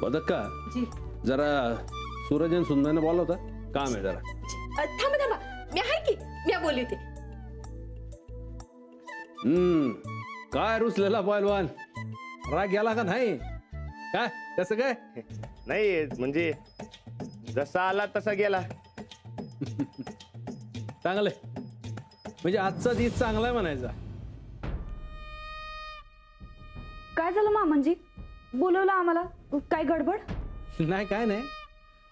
बदक्का जी जरा सूरज आणि सुंदरने बोलवता, काम आहे जरा. थांबा थांबा, मी आहे की, मी बोलली होती. काय रुसलेला पैलवान, राग गेला का नाही? काय कसं काय? नाही म्हणजे जसा आला तसा गेला. चांगलंय, म्हणजे आजचा दिवस चांगला आहे म्हणायचा. काय झालं मामांजी, बोलवलं आम्हाला, काय गडबड? नाही काय नाही,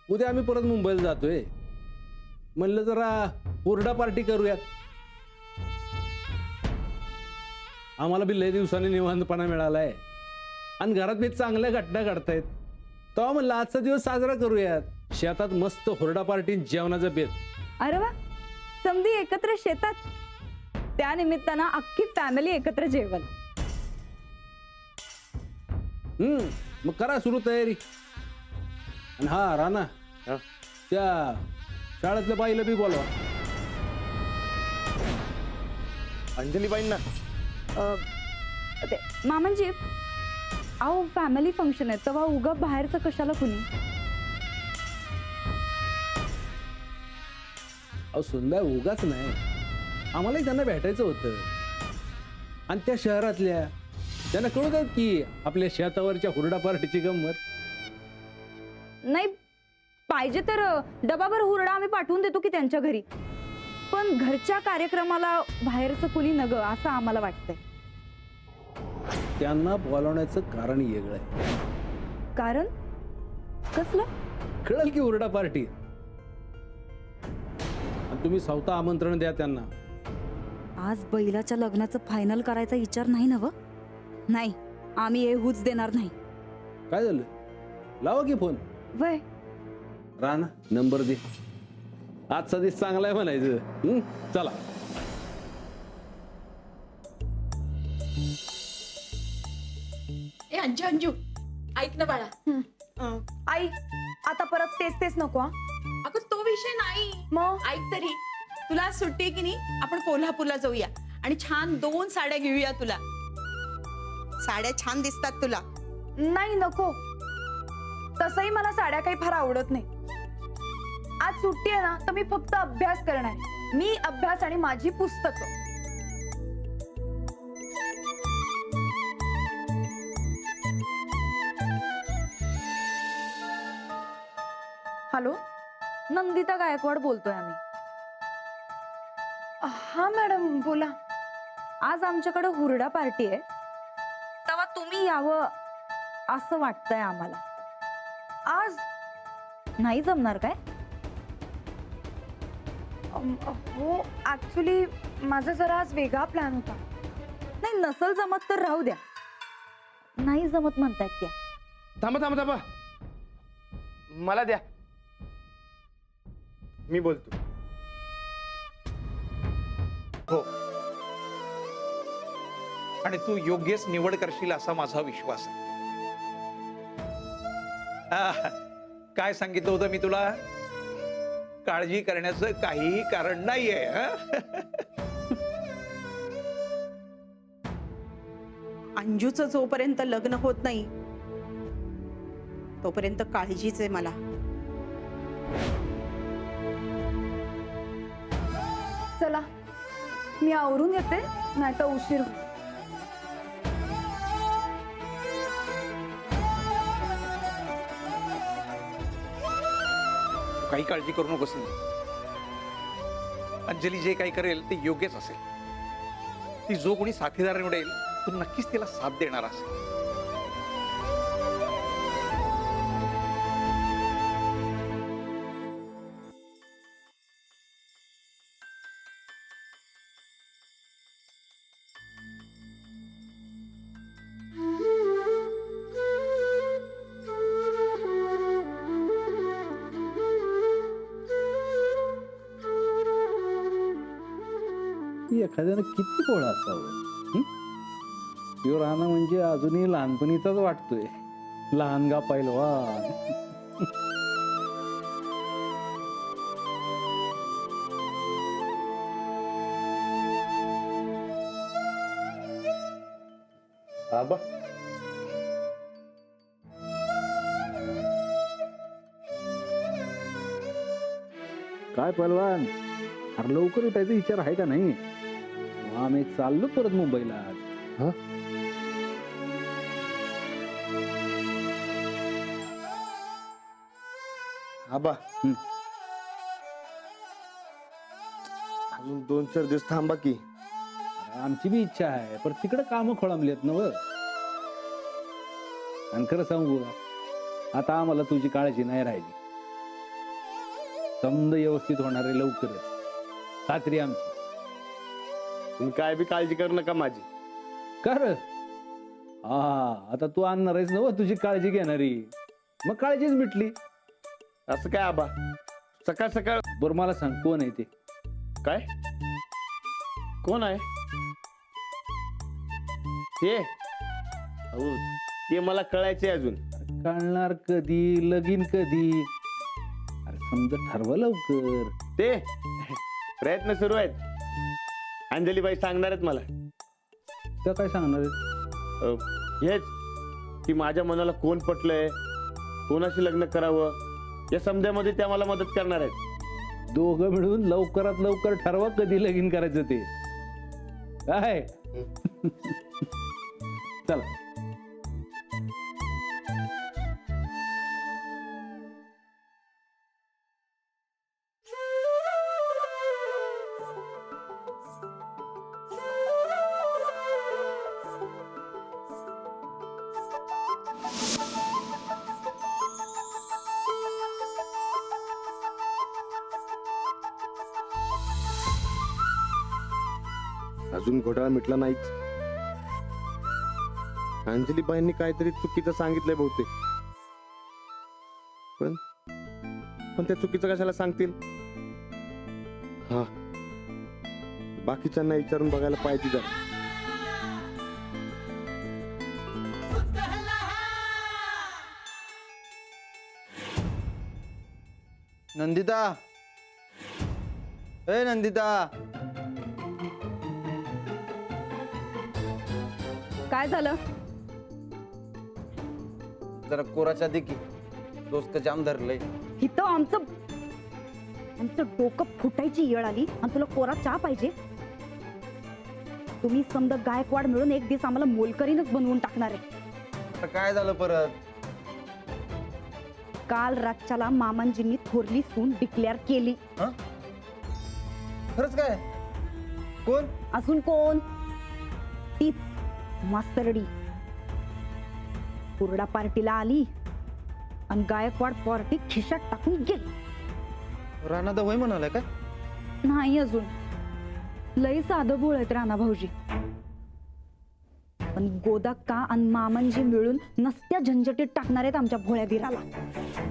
उद्या आम्ही परत मुंबईला जातोय, म्हणलं जरा हुरडा पार्टी करूयात. आम्हाला बी लय दिवसांनी निवांतपणा मिळालाय आणि घरात बी चांगल्या घटना घडतायत. तेव्हा म्हणलं आजचा दिवस साजरा करूयात. शेतात मस्त हुरडा पार्टी, जेवणाचं बेत. अरे वा, समधी एकत्र शेतात, त्या निमित्तानं अख्खी फॅमिली एकत्र जेवण. मग करा सुरू तयारी. आणि हा राणा, हा? त्या शाळेतल्या बाईला बी बोलवा. अंजलीबाईंना मामांजी, अहो फॅमिली फंक्शन आहे, तेव्हा उगा बाहेरचं कशाला कुणी? अहो सुनबाई उगाच नाही, आम्हालाही त्यांना भेटायचं होतं. आणि त्या शहरातल्या त्यांना कळू देत की आपल्या शेतावरच्या हुरडा पार्टीची गंमत. नाही पाहिजे तर डबाभर हुरडा आम्ही पाठवून देतो की त्यांच्या घरी, पण घरच्या कार्यक्रमाला बाहेरचं कुणी नग असं आम्हाला वाटतंय. त्यांना बोलावण्याचं कारण वेगळं आहे. कारण कसलं? कळल की हुरडा पार्टी. तुम्ही स्वतः आमंत्रण द्या त्यांना. आज बैलाच्या लग्नाचं फायनल करायचा विचार नाही ना? नाही, आम्ही हे हुच देणार नाही. काय झालं, लावा की फोन. वय राणा नंबर दे, आजचा दिवस चांगला आहे म्हणायचं. चला. ए अंजू अंजू, ऐक ना बाळा. आई, आता परत तेच तेच नको. अगं तो विषय नाही, मग ऐक तरी. तुला आज सुट्टी आहे की नाही, आपण कोल्हापूरला जाऊया आणि छान 2 साड्या घेऊया तुला. साड्या छान दिसतात तुला. नाही नको, तसंही मला साड्या काही फार आवडत नाही. आज सुट्टी आहे ना, तर मी फक्त अभ्यास करणार आहे. मी अभ्यास आणि माझी पुस्तकं. हॅलो, नंदिता गायकवाड बोलतोय आम्ही. हा मॅडम बोला. आज आमच्याकडे हुरडा पार्टी आहे, तेव्हा तुम्ही यावं असं वाटतंय आम्हाला. आज नाही जमणार काय? हो ऍक्च्युली माझा जरा आज वेगळा प्लॅन होता. नाही नसल जमत तर राहू द्या. नाही जमत म्हणतायत त्या. थांबा थांबा थांबा, मला द्या, मी बोलतो. हो, आणि तू योग्यच निवड करशील असा माझा विश्वास आहे. काय सांगितलं होतं मी तुला? काळजी करण्याचं काहीही कारण नाहीये. अंजूचं जोपर्यंत लग्न होत नाही तोपर्यंत काळजीच आहे मला. चला मी आवरून येते, नाही तर उशीर होईल. काही काळजी करू नकोस. अंजली जे काही करेल ते योग्यच असेल. ती जो कोणी साथीदार निवडेल तो नक्कीच तिला साथ देणार असेल. एखाद्यानं किती पोळा असावं. यो राणा म्हणजे अजूनही लहानपणीचाच वाटतोय. लहानगा पैलवान. आबा काय पहलवान, अरे लवकर उठायचा विचार आहे का नाही? मग आम्ही चाललो परत मुंबईला आज. आबा हं. अजून 2-4 दिवस थांबा की. अरे आमची बी इच्छा आहे, पण तिकडे कामं खोळंबलीत ना व. आणि खरं सांगू का, आता आम्हाला तुझी काळजी नाही राहिली. समज व्यवस्थित होणार आहे लवकरच, खात्री आमची. तुम्ही काय बी काळजी करू नका माझी. कर हा, आता तू आणणार आहेस ना तुझी काळजी घेणारी, मग काळजीच मिटली. असं काय आबा, सकाळ सकाळ. बरं मला सांग, कोण आहे ते? काय कोण आहे ते? अहो ते मला कळायचे अजून. कळणार कधी, लगीन कधी? अरे समजा ठरवा लवकर. ते प्रयत्न सुरू आहेत. अंजलीबाई सांगणार आहेत मला. त्या काय सांगणार आहेत? हेच की माझ्या मनाला कोण पटलंय, कोणाशी लग्न करावं, या समजामध्ये त्या मला मदत करणार आहेत. दोघं मिळून लवकरात लवकर ठरवा कधी लगीन करायचं ते. काय चला. अजून घोटाळा मिटला नाहीच. अंजलीबाईंनी काहीतरी चुकीचं सांगितलंय बहुतेक. पण त्या चुकीचं कशाला सांगतील? हा, बाकीच्यांना विचारून बघायला पाहिजे जरा. नंदिता, ए नंदिता, काय झालं? जरा कोराच्या दे की, दोस्त जाम धरलंय. इथं आमचं डोकं फुटायची येळ आली आणि तुला कोरा चहा पाहिजे? तुम्ही समजा गायकवाड मिळून एक दिवस आम्हाला मोलकरीनच बनवून टाकणार आहे. आता काय झालं परत? काल रातच्याला मामांजींनी थोरली सून डिक्लेअर केली. खरंच काय? कोण? अजून कोण? तीच मास्तरडी. हुरडा पार्टीला आली आणि गायकवाड पार्टी खिशात टाकून गेली. राणादा वय म्हणालाय काय? नाही अजून, लय साधं बोळ आहेत राणा भाऊजी. पण गोदाक्का आणि मामांजी मिळून नसत्या झंझटीत टाकणार आहेत आमच्या भोळ्या दिराला.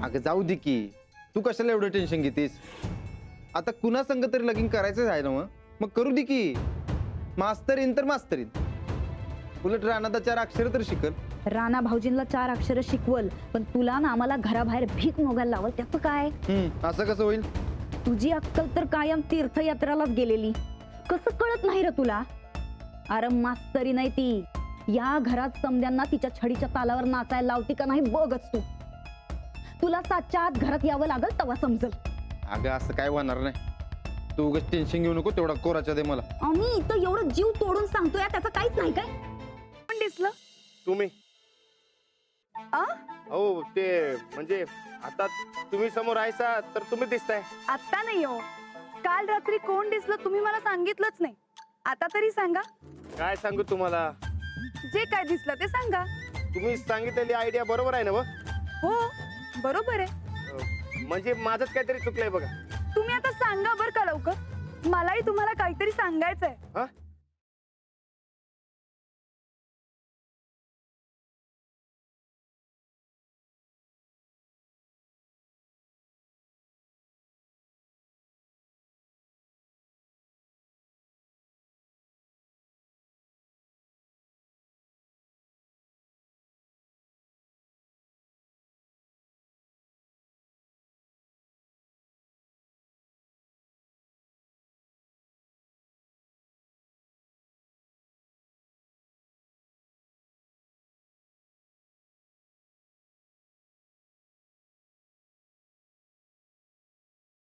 अगं जाऊ दे की, तू कशाला एवढं टेन्शन घेतीस? आता कुणा संग तरी लगीन करायचंच आहे ना, मग करू दे की. मास्तरीन तर मास्तरीन, उलट राणादा 4 अक्षर तर शिकल. राणा भाऊजींना 4 अक्षर शिकवल, पण तुला ना आम्हाला घराबाहेर भीक मोगायला लावल, त्याचं काय? असं कसं होईल? तुझी अक्कल तर कायम तीर्थयात्रेलाच गेलेली, कसं कळत नाही रे तुला? अरे मास्तरी नाही ती, या घरात समद्यांना तिच्या छडीच्या तालावर नाचायला लावती का नाही बघच तू. तुला 7च्या आत घरात यावं लागल तेव्हा समजल. अगं असं काय होणार नाही, तू उगाच टेन्शन घेऊ नको. तेवढा कोराच्या दे मला. आम्ही इथं एवढं जीव तोडून सांगतोय, त्याचं काहीच नाही काय? पण दिसलं तुम्ही आ? हो ते म्हणजे आता तुम्ही समोर आहेसा तर तुम्ही दिसताय. आता नाही हो, काल रात्री कोण दिसलं तुम्ही मला सांगितलंच नाही. आता तरी सांगा, काय सांगू तुम्हाला? जे काय दिसलं ते सांगा. तुम्ही सांगितलेली आयडिया बरोबर आहे ना? हो बरोबर आहे. म्हणजे माझंच काहीतरी चुकलंय बघा. तुम्ही आता सांगा बर का लवकर, मलाही तुम्हाला काहीतरी सांगायचंय. हा